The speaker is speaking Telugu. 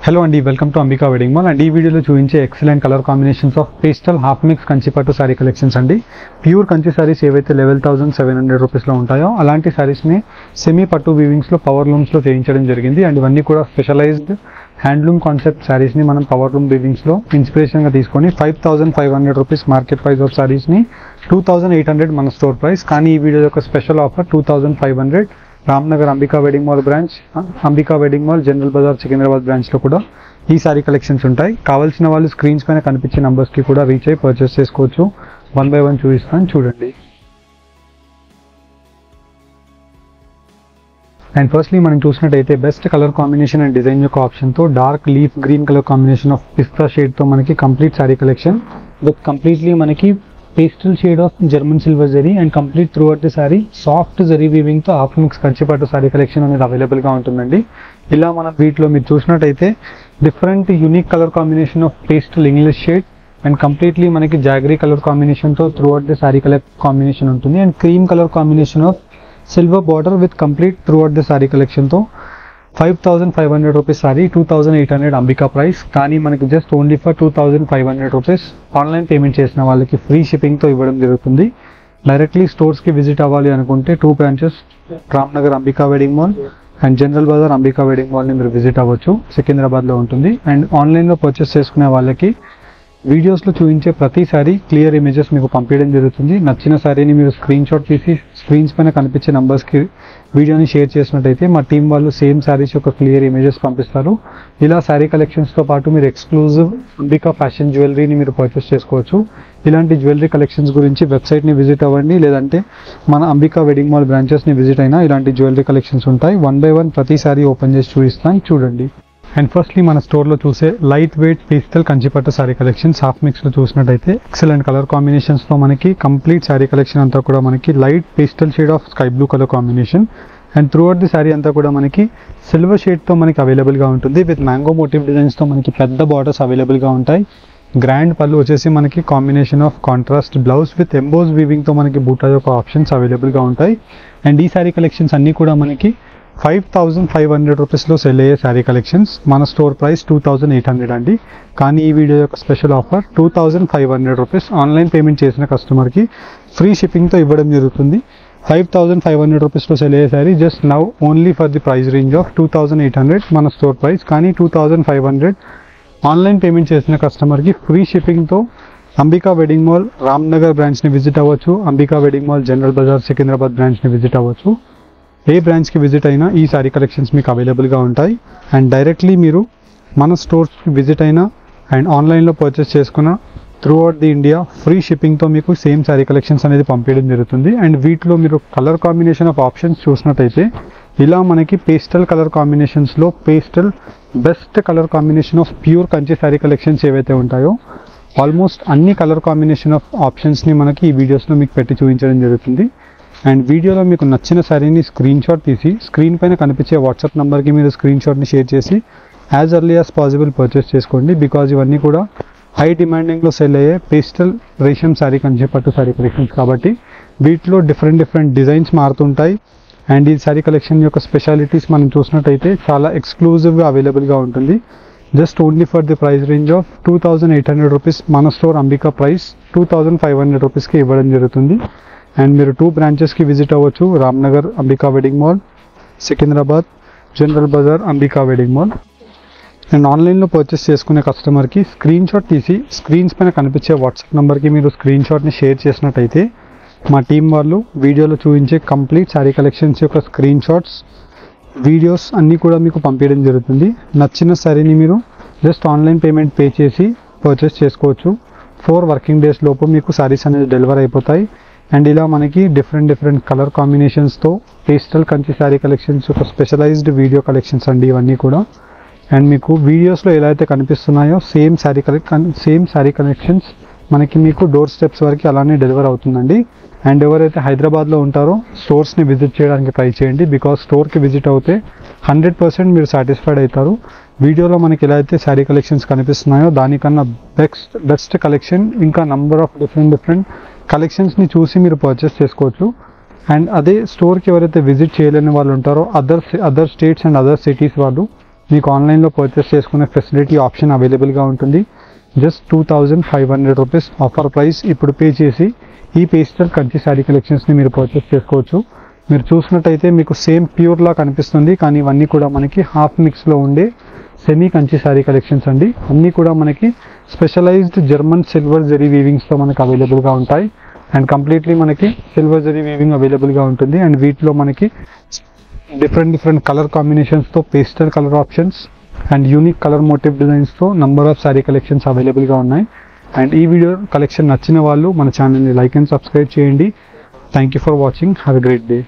Hello and welcome to Ambika Wedding Mall and ఈ వీడియోలో చూపించే excellent colour combinations of pastel half mix Kanchi పట్టు సారీ కలెక్షన్స్ అండి. ప్యూర్ కంచి సారీస్ ఏవైతే 11,700 రూపీస్లో ఉంటాయో అలాంటి సారీస్ని సెమీ పట్టు వీవింగ్స్లో పవర్ లూమ్స్లో చేయించడం జరిగింది అండ్ ఇవన్నీ కూడా స్పెషలైజ్డ్ హ్యాండ్లూమ్ కాన్సెప్ట్ సారీస్ని మనం పవర్ లూమ్ వీవింగ్స్లో ఇన్స్పిరేషన్గా తీసుకొని 5,500 రూపీస్ మార్కెట్ ప్రైస్ ఆఫ్ సారీస్ని 2,800 మన స్టోర్ ప్రైస్. కానీ ఈ వీడియో యొక్క special offer 2,500 Ramnagar Ambika wedding mall branch, Ambika wedding mall, general Bazar, Secunderabad బ్రాంచ్లో కూడా ఈ సారీ కలెక్షన్స్ ఉంటాయి. కావాల్సిన వాళ్ళు స్క్రీన్స్ పైన కనిపించే నంబర్స్కి కూడా రీచ్ అయ్యి పర్చేస్ చేసుకోవచ్చు. 1 by 1 చూపిస్తాను చూడండి. అండ్ ఫస్ట్లీ మనం చూసినట్టయితే best colour combination and design యొక్క ఆప్షన్తో dark leaf green colour combination of pista షేడ్తో మనకి complete sari collection with completely మనకి pastel shade of German silver zari and complete throughout the sari soft zari వీవింగ్తో హాఫ్ మిక్స్ కంచి పట్టు సారీ కలెక్షన్ అనేది అవైలబుల్గా ఉంటుందండి. ఇలా మనం వీటిలో మీరు చూసినట్టయితే different unique colour combination of pastel English shade and completely మనకి జాగరీ కలర్ కాంబినేషన్తో throughout the sari colour combination ఉంటుంది and cream colour combination of silver border with complete throughout the sari కలెక్షన్తో 5,500 రూపీస్ సారీ 2,800 అంబికా ప్రైస్. కానీ మనకి just only for 2,500 rupees online payment చేసిన వాళ్ళకి ఫ్రీ షిప్పింగ్తో ఇవ్వడం జరుగుతుంది. డైరెక్ట్లీ స్టోర్స్కి విజిట్ అవ్వాలి అనుకుంటే 2 branches Ramnagar Ambika wedding mall and general Bazar Ambika wedding మాల్ని మీరు విజిట్ అవ్వచ్చు, సికింద్రాబాద్లో ఉంటుంది. అండ్ ఆన్లైన్లో పర్చేస్ చేసుకునే వాళ్ళకి వీడియోస్లో చూపించే ప్రతిసారి క్లియర్ ఇమేజెస్ మీకు పంపించడం జరుగుతుంది. నచ్చిన సారీని మీరు స్క్రీన్ షాట్ తీసి స్క్రీన్స్ పైన కనిపించే నంబర్స్కి వీడియోని షేర్ చేసినట్టయితే మా టీం వాళ్ళు సేమ్ సారీస్ యొక్క క్లియర్ ఇమేజెస్ పంపిస్తారు. ఇలా సారీ కలెక్షన్స్తో పాటు మీరు ఎక్స్క్లూజివ్ అంబికా ఫ్యాషన్ జ్యువెలరీని మీరు పర్చేస్ చేసుకోవచ్చు. ఇలాంటి జ్యువెలరీ కలెక్షన్స్ గురించి వెబ్సైట్ని విజిట్ అవ్వండి, లేదంటే మన అంబికా వెడ్డింగ్ మాల్ బ్రాంచెస్ని విజిట్ అయినా ఇలాంటి జ్యువెలరీ కలెక్షన్స్ ఉంటాయి. 1 by 1 ప్రతి సారీ ఓపెన్ చేసి చూపిస్తాను చూడండి. అండ్ ఫస్ట్లీ మన స్టోర్లో చూసే లైట్ వెయిట్ పేస్టల్ కంచిపట్టు సారీ కలెక్షన్స్ హాఫ్ మిక్స్లో చూసినట్టయితే ఎక్సలెంట్ కలర్ కాంబినేషన్స్తో మనకి కంప్లీట్ సారీ కలెక్షన్ అంతా కూడా మనకి light pastel shade of sky blue colour combination and through out the sorry అంతా కూడా మనకి సిల్వర్ షేడ్తో మనకి అవైలబుల్గా ఉంటుంది. విత్ మ్యాంగో మోటివ్ డిజైన్స్తో మనకి పెద్ద బార్డర్స్ అవైలబుల్గా ఉంటాయి. గ్రాండ్ పళ్ళు వచ్చేసి మనకి combination of contrast blouse with emboss వీవింగ్తో మనకి బూటా యొక్క ఆప్షన్స్ అవైలబుల్గా ఉంటాయి. అండ్ ఈ సారీ కలెక్షన్స్ అన్నీ కూడా మనకి 5,500 రూపీస్లో సెల్ అయ్యే శారీ కలెక్షన్స్. మన స్టోర్ ప్రైస్ 2,800 అండి. కానీ ఈ వీడియో యొక్క special offer 2,500 rupees online payment చేసిన కస్టమర్కి ఫ్రీ షిప్పింగ్తో ఇవ్వడం జరుగుతుంది. 5,500 రూపీస్లో సెల్ అయ్యే sari just now only for the price range of 2,800 మన స్టోర్ ప్రైస్. కానీ 2,500 ఆన్లైన్ పేమెంట్ చేసిన కస్టమర్కి ఫ్రీ షిప్పింగ్తో అంబికా వెడ్డింగ్ మాల్ రామ్నగర్ బ్రాంచ్ని విజిట్ అవ్వచ్చు, Ambika wedding mall general Bazar Secunderabad బ్రాంచ్ని విజిట్ అవ్వచ్చు. ఏ బ్రాంచ్కి విజిట్ అయినా ఈ సారీ కలెక్షన్స్ మీకు అవైలబుల్గా ఉంటాయి. అండ్ డైరెక్ట్లీ మీరు మన స్టోర్స్కి విజిట్ అయినా అండ్ ఆన్లైన్లో పర్చేస్ చేసుకున్న throughout the India free షిప్పింగ్తో మీకు సేమ్ సారీ కలెక్షన్స్ అనేది పంపించడం జరుగుతుంది. అండ్ వీటిలో మీరు కలర్ కాంబినేషన్ ఆఫ్ ఆప్షన్స్ చూసినట్టయితే ఇలా మనకి పేస్టల్ కలర్ కాంబినేషన్స్లో pastel best colour combination of pure Kanchi sari collections ఏవైతే ఉంటాయో ఆల్మోస్ట్ అన్ని కలర్ కాంబినేషన్ ఆఫ్ ఆప్షన్స్ని మనకి ఈ వీడియోస్లో మీకు పెట్టి చూపించడం జరుగుతుంది. అండ్ వీడియోలో మీకు నచ్చిన సారీని స్క్రీన్ షాట్ తీసి స్క్రీన్ పైన కనిపించే వాట్సాప్ నెంబర్కి మీరు స్క్రీన్ షాట్ని షేర్ చేసి as early as possible purchase చేసుకోండి. బికాజ్ ఇవన్నీ కూడా హై డిమాండింగ్లో సెల్ అయ్యే పేస్టల్ రేషం సారీ కంచి పట్టు సారీ కలెక్షన్స్ కాబట్టి వీటిలో డిఫరెంట్ డిజైన్స్ మారుతుంటాయి. అండ్ ఈ సారీ కలెక్షన్ యొక్క స్పెషాలిటీస్ మనం చూసినట్టయితే చాలా ఎక్స్క్లూజివ్గా అవైలబుల్గా ఉంటుంది. Just only for the price range of 2,800 rupees మన స్టోర్ అంబికా ప్రైస్ 2,500 రూపీస్కి ఇవ్వడం జరుగుతుంది. అండ్ మీరు 2 బ్రాంచెస్కి విజిట్ అవ్వచ్చు, Ramnagar Ambika wedding mall, Secunderabad General Bazar Ambika wedding mall. And ఆన్లైన్లో పర్చేస్ చేసుకునే కస్టమర్కి స్క్రీన్ షాట్ తీసి స్క్రీన్స్ పైన కనిపించే వాట్సాప్ నెంబర్కి మీరు స్క్రీన్ షాట్ని షేర్ చేసినట్టయితే మా టీం వాళ్ళు వీడియోలో చూపించే కంప్లీట్ శారీ కలెక్షన్స్ యొక్క స్క్రీన్ షాట్స్ వీడియోస్ అన్నీ కూడా మీకు పంపించడం జరుగుతుంది. నచ్చిన శారీని మీరు జస్ట్ ఆన్లైన్ పేమెంట్ పే చేసి పర్చేస్ చేసుకోవచ్చు. 4 వర్కింగ్ డేస్ లోపు మీకు శారీస్ అనేది డెలివర్ అయిపోతాయి. అండ్ ఇలా మనకి డిఫరెంట్ కలర్ కాంబినేషన్స్తో పేస్టల్ కంచి శారీ కలెక్షన్స్ ఒక స్పెషలైజ్డ్ వీడియో కలెక్షన్స్ అండి ఇవన్నీ కూడా. అండ్ మీకు వీడియోస్లో ఎలా అయితే కనిపిస్తున్నాయో సేమ్ శారీ కలెక్షన్స్ మనకి మీకు డోర్ స్టెప్స్ వరకు అలానే డెలివర్ అవుతుందండి. అండ్ ఎవరైతే హైదరాబాద్లో ఉంటారో స్టోర్స్ని విజిట్ చేయడానికి ట్రై చేయండి. బికాజ్ స్టోర్కి విజిట్ అవుతే 100% మీరు సాటిస్ఫైడ్ అవుతారు. వీడియోలో మనకి ఎలా అయితే శారీ కలెక్షన్స్ కనిపిస్తున్నాయో దానికన్నా బెస్ట్ కలెక్షన్ ఇంకా నంబర్ ఆఫ్ డిఫరెంట్ కలెక్షన్స్ని చూసి మీరు పర్చేస్ చేసుకోవచ్చు. అండ్ అదే స్టోర్కి ఎవరైతే విజిట్ చేయలేని వాళ్ళు ఉంటారో other states and other cities వాళ్ళు మీకు ఆన్లైన్లో పర్చేస్ చేసుకునే ఫెసిలిటీ ఆప్షన్ అవైలబుల్గా ఉంటుంది. జస్ట్ 2500 రూపీస్ ఆఫర్ ప్రైస్ ఇప్పుడు పే చేసి ఈ పేస్టల్ కంచి శారీ కలెక్షన్స్ని మీరు పర్చేస్ చేసుకోవచ్చు. మీరు చూసినట్టయితే మీకు సేమ్ ప్యూర్లా కనిపిస్తుంది, కానీ ఇవన్నీ కూడా మనకి హాఫ్ మిక్స్లో ఉండే సెమీ కంచి శారీ కలెక్షన్స్ అండి. అన్నీ కూడా మనకి స్పెషలైజ్డ్ జర్మన్ సిల్వర్ జరీ వీవింగ్స్తో మనకి అవైలబుల్గా ఉంటాయి. అండ్ కంప్లీట్లీ మనకి సిల్వర్ జరీ వీవింగ్ అవైలబుల్గా ఉంటుంది. అండ్ వీటిలో మనకి డిఫరెంట్ కలర్ కాంబినేషన్స్తో pastel colour options and unique colour motif డిజైన్స్తో నంబర్ ఆఫ్ శారీ కలెక్షన్స్ అవైలబుల్గా ఉన్నాయి. అండ్ ఈ వీడియో కలెక్షన్ నచ్చిన వాళ్ళు మన ఛానల్ని లైక్ అండ్ సబ్స్క్రైబ్ చేయండి. Thank you for watching. Have a great day.